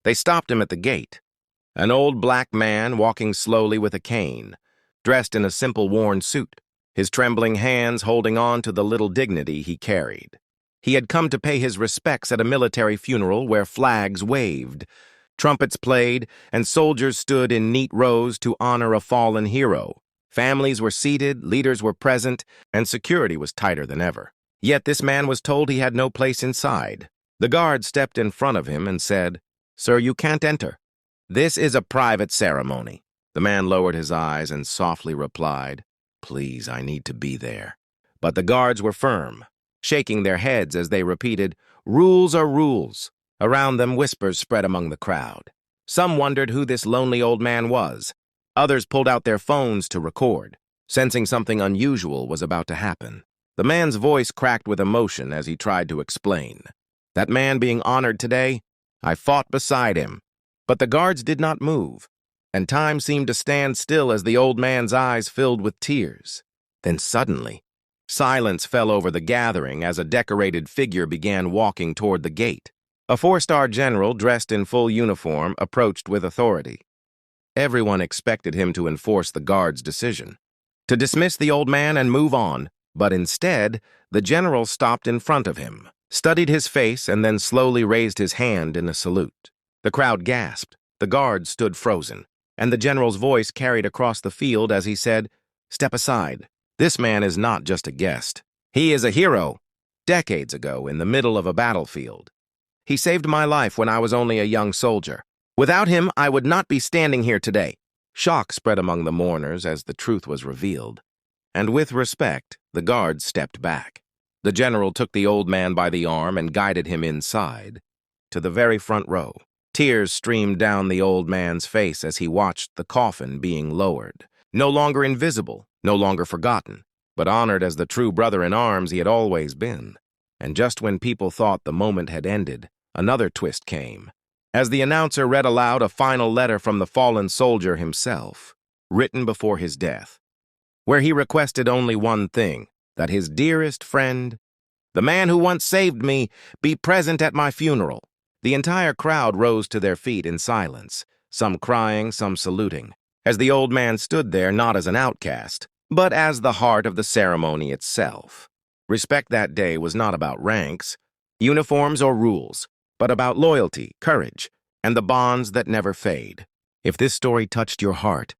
They stopped him at the gate. An old black man walking slowly with a cane, dressed in a simple worn suit, his trembling hands holding on to the little dignity he carried. He had come to pay his respects at a military funeral where flags waved, trumpets played, and soldiers stood in neat rows to honor a fallen hero. Families were seated, leaders were present, and security was tighter than ever. Yet this man was told he had no place inside. The guard stepped in front of him and said, "Sir, you can't enter. This is a private ceremony." The man lowered his eyes and softly replied, "Please, I need to be there." But the guards were firm, shaking their heads as they repeated, "Rules are rules." Around them, whispers spread among the crowd. Some wondered who this lonely old man was. Others pulled out their phones to record, sensing something unusual was about to happen. The man's voice cracked with emotion as he tried to explain. "That man being honored today, I fought beside him." But the guards did not move, and time seemed to stand still as the old man's eyes filled with tears. Then suddenly, silence fell over the gathering as a decorated figure began walking toward the gate. A four-star general dressed in full uniform approached with authority. Everyone expected him to enforce the guard's decision, to dismiss the old man and move on, but instead, the general stopped in front of him, studied his face, and then slowly raised his hand in a salute. The crowd gasped, the guards stood frozen, and the general's voice carried across the field as he said, "Step aside. This man is not just a guest. He is a hero." Decades ago, in the middle of a battlefield, he saved my life when I was only a young soldier. Without him, I would not be standing here today. Shock spread among the mourners as the truth was revealed, and with respect, the guards stepped back. The general took the old man by the arm and guided him inside, to the very front row. Tears streamed down the old man's face as he watched the coffin being lowered. No longer invisible, no longer forgotten, but honored as the true brother-in-arms he had always been. And just when people thought the moment had ended, another twist came, as the announcer read aloud a final letter from the fallen soldier himself, written before his death, where he requested only one thing, that his dearest friend, the man who once saved me, be present at my funeral. The entire crowd rose to their feet in silence, some crying, some saluting, as the old man stood there not as an outcast, but as the heart of the ceremony itself. Respect that day was not about ranks, uniforms, or rules, but about loyalty, courage, and the bonds that never fade. If this story touched your heart,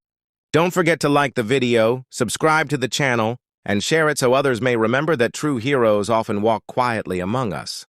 don't forget to like the video, subscribe to the channel, and share it so others may remember that true heroes often walk quietly among us.